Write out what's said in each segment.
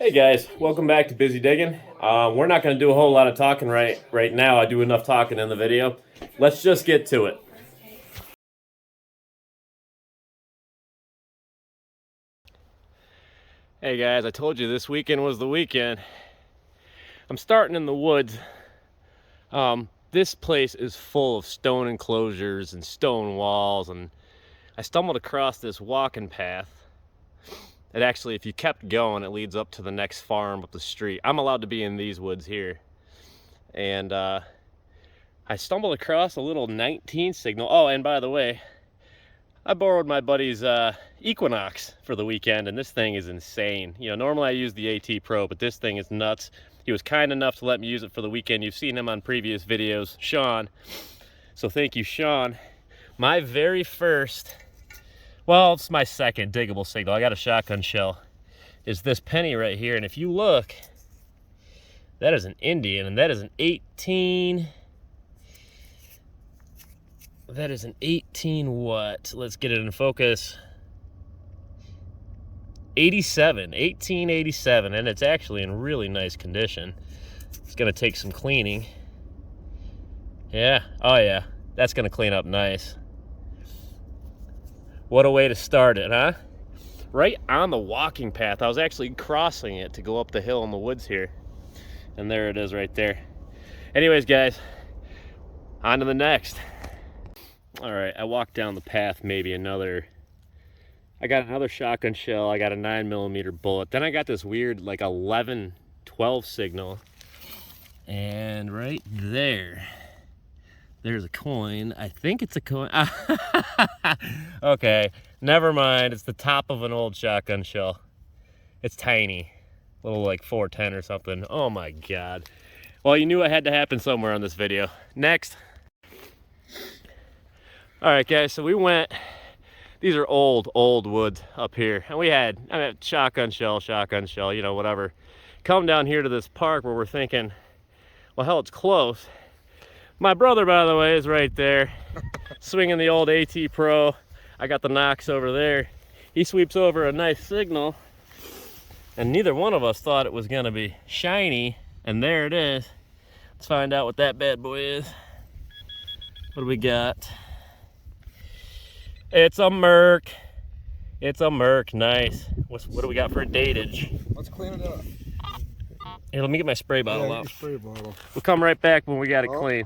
Hey guys, welcome back to Busy Digging. We're not going to do a whole lot of talking right now. I do enough talking in the video. Let's just get to it. Hey guys, I told you this weekend was the weekend. I'm starting in the woods. This place is full of stone enclosures and stone walls, and I stumbled across this walking path. It actually, if you kept going, it leads up to the next farm up the street. I'm allowed to be in these woods here. And I stumbled across a little 19 signal. Oh, and by the way, I borrowed my buddy's Equinox for the weekend, and this thing is insane. You know, normally I use the AT Pro, but this thing is nuts. He was kind enough to let me use it for the weekend. You've seen him on previous videos, Sean. So thank you, Sean. My very first... well, it's my second diggable signal. I got a shotgun shell. Is this penny right here. And if you look, that is an Indian, and that is an 18. That is an 18 what? Let's get it in focus. 87, 1887, and it's actually in really nice condition. It's gonna take some cleaning. Yeah, oh yeah, that's gonna clean up nice. What a way to start it, huh? Right on the walking path. I was actually crossing it to go up the hill in the woods here. And there it is right there. Anyways, guys, on to the next. All right, I walked down the path maybe I got another shotgun shell. I got a 9mm bullet. Then I got this weird like 11, 12 signal. And right there's a coin. I think it's a coin. Okay, never mind. It's the top of an old shotgun shell. It's tiny. Little like 410 or something. Oh my God. Well, you knew it had to happen somewhere on this video. Next. All right, guys, so we went, these are old woods up here. And we had, shotgun shell, you know, whatever. Come down here to this park where we're thinking, well, hell, it's close. My brother, by the way, is right there, swinging the old AT Pro. I got the Knox over there. He sweeps over a nice signal, and neither one of us thought it was gonna be shiny, and there it is. Let's find out what that bad boy is. What do we got? It's a Merc. It's a Merc, nice. What do we got for a datage? Let's clean it up. Hey, let me get my spray bottle out. Spray bottle. We'll come right back when we got it clean.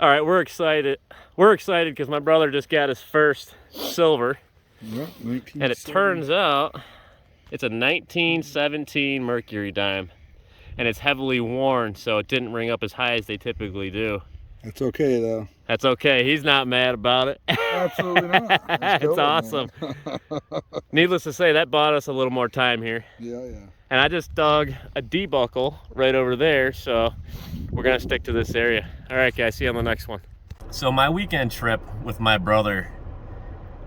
All right, we're excited. We're excited because my brother just got his first silver. Yeah, and it turns out it's a 1917 Mercury dime. And it's heavily worn, so it didn't ring up as high as they typically do. That's okay, though. That's okay. He's not mad about it. Absolutely not. It's awesome. Needless to say, that bought us a little more time here. Yeah. And I just dug a debuckle right over there, so we're gonna stick to this area. All right, guys, see you on the next one. So my weekend trip with my brother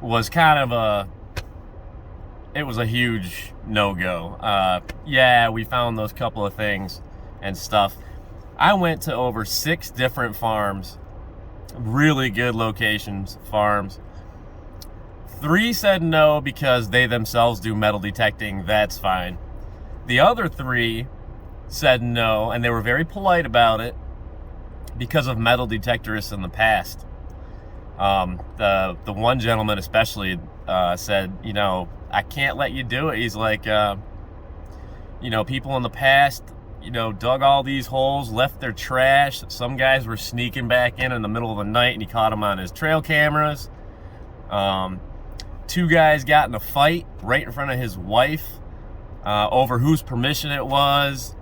was kind of it was a huge no-go. Yeah, we found those couple of things and stuff. I went to over 6 different farms, really good locations, farms. 3 said no because they themselves do metal detecting, that's fine. The other 3 said no, and they were very polite about it because of metal detectorists in the past. The one gentleman especially said, you know, I can't let you do it. He's like, you know, people in the past, you know, dug all these holes, left their trash. Some guys were sneaking back in the middle of the night, and he caught them on his trail cameras. 2 guys got in a fight right in front of his wife. Over whose permission it was,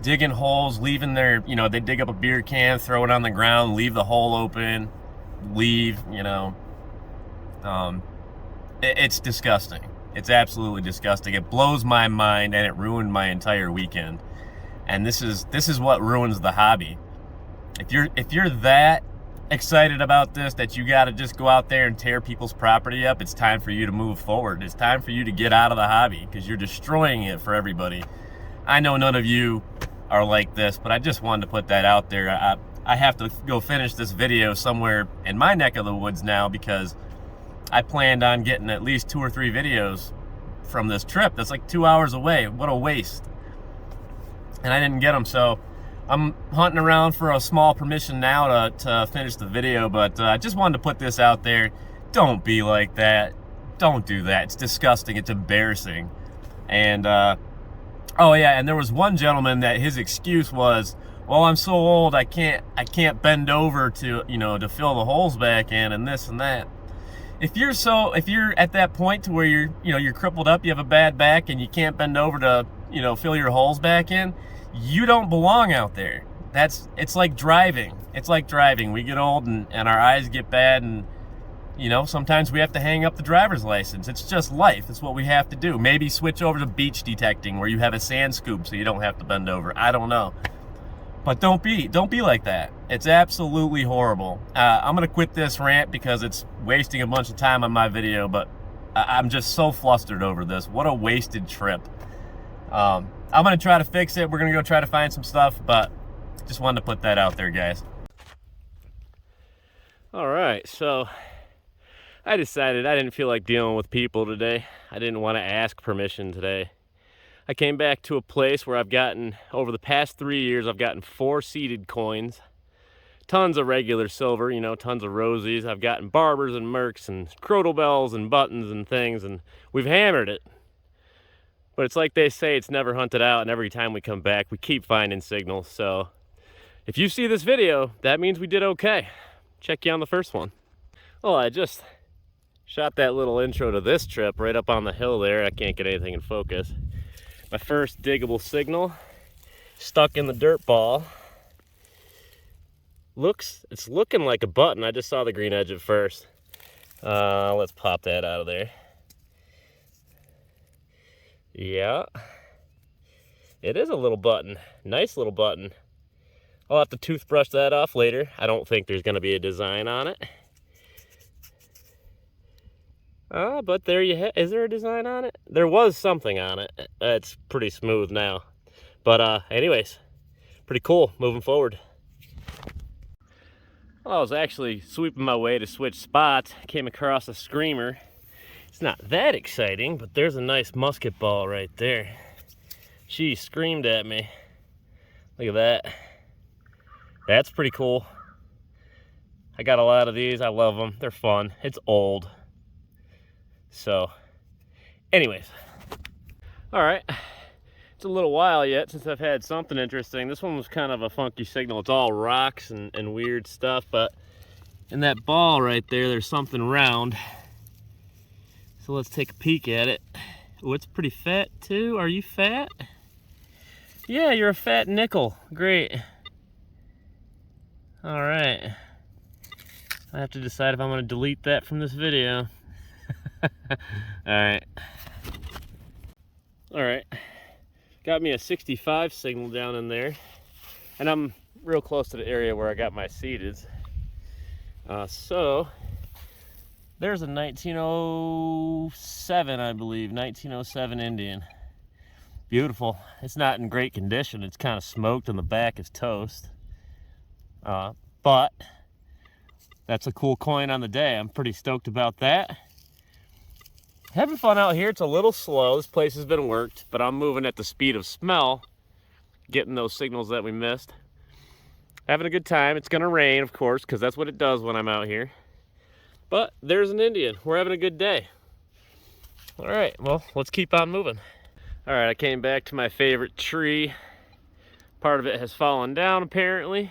digging holes, leaving their, you know, they dig up a beer can, throw it on the ground, leave the hole open, leave, you know. It's disgusting. It's absolutely disgusting. It blows my mind, and it ruined my entire weekend. And this is what ruins the hobby. If you're that excited about this that you got to just go out there and tear people's property up, it's time for you to move forward. It's time for you to get out of the hobby because you're destroying it for everybody. I know none of you are like this, but I just wanted to put that out there. I have to go finish this video somewhere in my neck of the woods now because I planned on getting at least 2 or 3 videos from this trip. That's like 2 hours away. What a waste. and I didn't get them. So I'm hunting around for a small permission now to finish the video, but I just wanted to put this out there. Don't be like that. Don't do that. It's disgusting. It's embarrassing. And oh yeah, and there was one gentleman that his excuse was, well, I'm so old I can't bend over to, you know, to fill the holes back in and this and that. If you're at that point to where you're crippled up, you have a bad back and you can't bend over to, you know, fill your holes back in, you don't belong out there. It's like driving. It's like driving. We get old and our eyes get bad, and you know, sometimes we have to hang up the driver's license. It's just life. It's what we have to do. Maybe switch over to beach detecting where you have a sand scoop so you don't have to bend over. I don't know. But don't be like that. It's absolutely horrible. I'm gonna quit this rant because it's wasting a bunch of time on my video, but I'm just so flustered over this. What a wasted trip. I'm gonna try to fix it. We're gonna go try to find some stuff, but just wanted to put that out there, guys. All right, so I decided I didn't feel like dealing with people today. I didn't want to ask permission today. I came back to a place where I've gotten, over the past 3 years, I've gotten 4 seeded coins, tons of regular silver, you know, tons of rosies. I've gotten barbers and mercs and crotal bells and buttons and things, and we've hammered it. But it's like they say, it's never hunted out, and every time we come back, we keep finding signals. So if you see this video, that means we did okay. Check you on the first one. Well, I just shot that little intro to this trip right up on the hill there. I can't get anything in focus. My first diggable signal, stuck in the dirt ball. It's looking like a button. I just saw the green edge at first. Let's pop that out of there. Yeah, it is a little button. Nice little button. I'll have to toothbrush that off later. I don't think there's gonna be a design on it. But there you have. Is there a design on it? There was something on it. It's pretty smooth now. But anyways, pretty cool moving forward. Well, I was actually sweeping my way to switch spots. Came across a screamer. It's not that exciting, but there's a nice musket ball right there. She screamed at me. Look at that. That's pretty cool. I got a lot of these. I love them. They're fun. It's old. So, anyways, all right, it's a little while yet since I've had something interesting. This one was kind of a funky signal. It's all rocks and weird stuff, but in that ball right there, there's something round. So let's take a peek at it. Oh, it's pretty fat too. Are you fat? Yeah, you're a fat nickel. Great. All right. I have to decide if I'm going to delete that from this video. All right, got me a 65 signal down in there, and I'm real close to the area where I got my seeded. So there's a 1907, I believe, 1907 Indian. Beautiful. It's not in great condition. It's kind of smoked, and the back is toast. But that's a cool coin on the day. I'm pretty stoked about that. Having fun out here. It's a little slow. This place has been worked, but I'm moving at the speed of smell, getting those signals that we missed. Having a good time. It's gonna rain, of course, because that's what it does when I'm out here. But there's an Indian. We're having a good day. All right, well, let's keep on moving. All right, I came back to my favorite tree. Part of it has fallen down, apparently.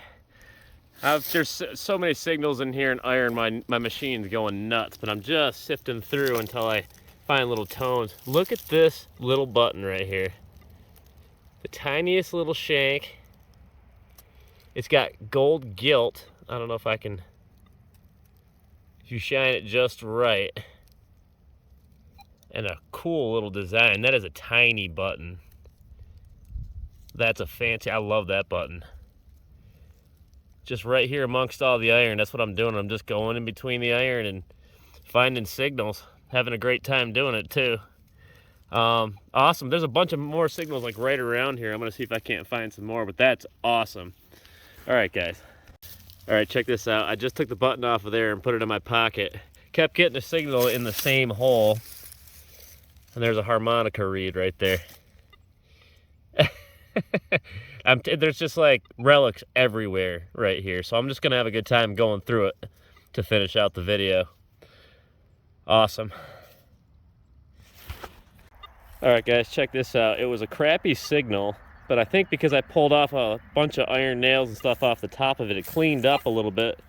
There's so many signals in here and iron, my machine's going nuts, but I'm just sifting through until I find little tones. Look at this little button right here. The tiniest little shank. It's got gold gilt. I don't know if I can, if you shine it just right. And a cool little design. That is a tiny button. That's a fancy, I love that button. Just right here amongst all the iron. That's what I'm doing. I'm just going in between the iron and finding signals. Having a great time doing it too. Awesome. There's a bunch of more signals like right around here. I'm gonna see if I can't find some more, but that's awesome. All right, guys. All right, check this out. I just took the button off of there and put it in my pocket. Kept getting a signal in the same hole. And there's a harmonica reed right there. There's just like relics everywhere right here. So I'm just going to have a good time going through it to finish out the video. Awesome. All right, guys, check this out. It was a crappy signal, but I think because I pulled off a bunch of iron nails and stuff off the top of it, it cleaned up a little bit.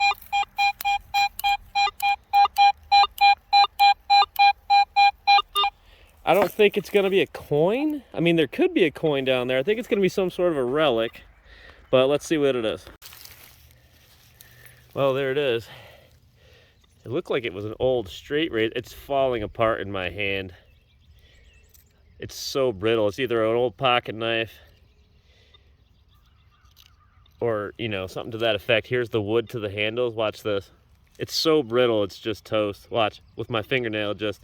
I don't think it's going to be a coin. I mean, there could be a coin down there. I think it's going to be some sort of a relic, but let's see what it is. Well, there it is. It looked like it was an old straight razor. It's falling apart in my hand. It's so brittle. It's either an old pocket knife or, you know, something to that effect. Here's the wood to the handles. Watch this. It's so brittle, it's just toast. Watch, with my fingernail, just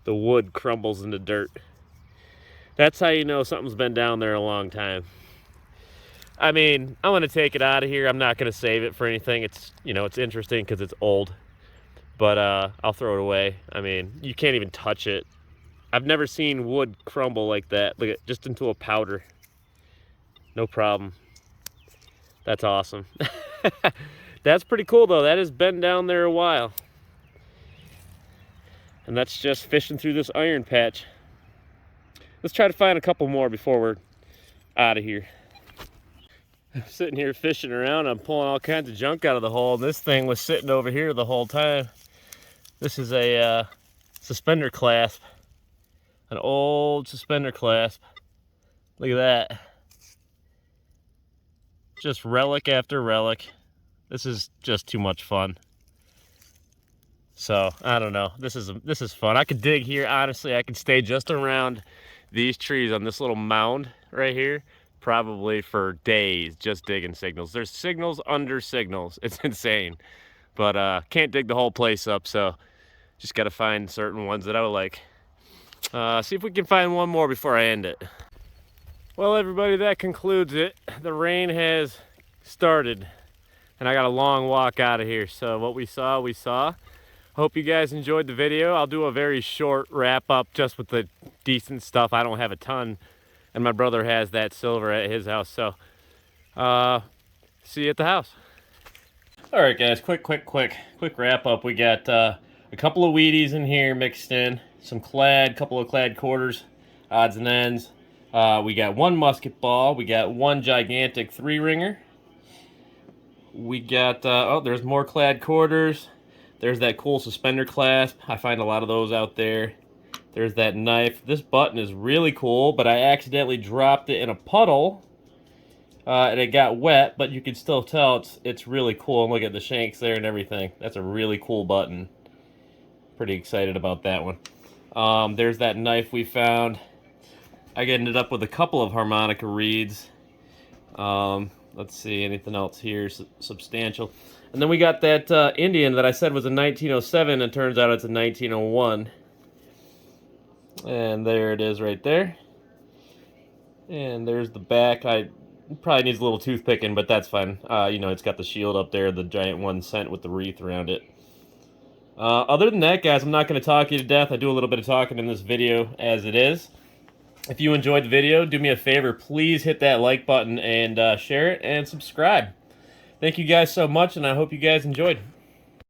the wood crumbles into dirt. That's how you know something's been down there a long time. I mean, I'm gonna take it out of here. I'm not gonna save it for anything. It's, you know, it's interesting because it's old, but I'll throw it away. I mean, you can't even touch it. I've never seen wood crumble like that. Look at, just into a powder. No problem. That's awesome. That's pretty cool though. That has been down there a while. And that's just fishing through this iron patch. Let's try to find a couple more before we're out of here. I'm sitting here fishing around. I'm pulling all kinds of junk out of the hole. And this thing was sitting over here the whole time. This is a suspender clasp. An old suspender clasp. Look at that. Just relic after relic. This is just too much fun. So, I don't know. This is fun. I could dig here, honestly. I could stay just around these trees on this little mound right here, probably for days, just digging signals. There's signals under signals. It's insane. But can't dig the whole place up, so just got to find certain ones that I would like. See if we can find one more before I end it. Well, everybody, that concludes it. The rain has started, and I got a long walk out of here. So what we saw, we saw. Hope you guys enjoyed the video. I'll do a very short wrap up just with the decent stuff. I don't have a ton, and my brother has that silver at his house. So see you at the house. All right, guys, quick wrap up. We got a couple of Wheaties in here mixed in, some clad, couple of clad quarters, odds and ends. We got one musket ball. We got one gigantic 3-ringer. We got, oh, there's more clad quarters. There's that cool suspender clasp. I find a lot of those out there. There's that knife. This button is really cool, but I accidentally dropped it in a puddle, and it got wet, but you can still tell it's really cool. And look at the shanks there and everything. That's a really cool button. Pretty excited about that one. There's that knife we found. I ended up with a couple of harmonica reeds. Let's see, anything else here substantial. And then we got that Indian that I said was a 1907, and turns out it's a 1901. And there it is right there. And there's the back. Probably needs a little toothpicking, but that's fine. You know, it's got the shield up there, the giant 1 cent with the wreath around it. Other than that, guys, I'm not going to talk you to death. I do a little bit of talking in this video as it is. If you enjoyed the video, do me a favor. Please hit that like button and share it and subscribe. Thank you guys so much, and I hope you guys enjoyed.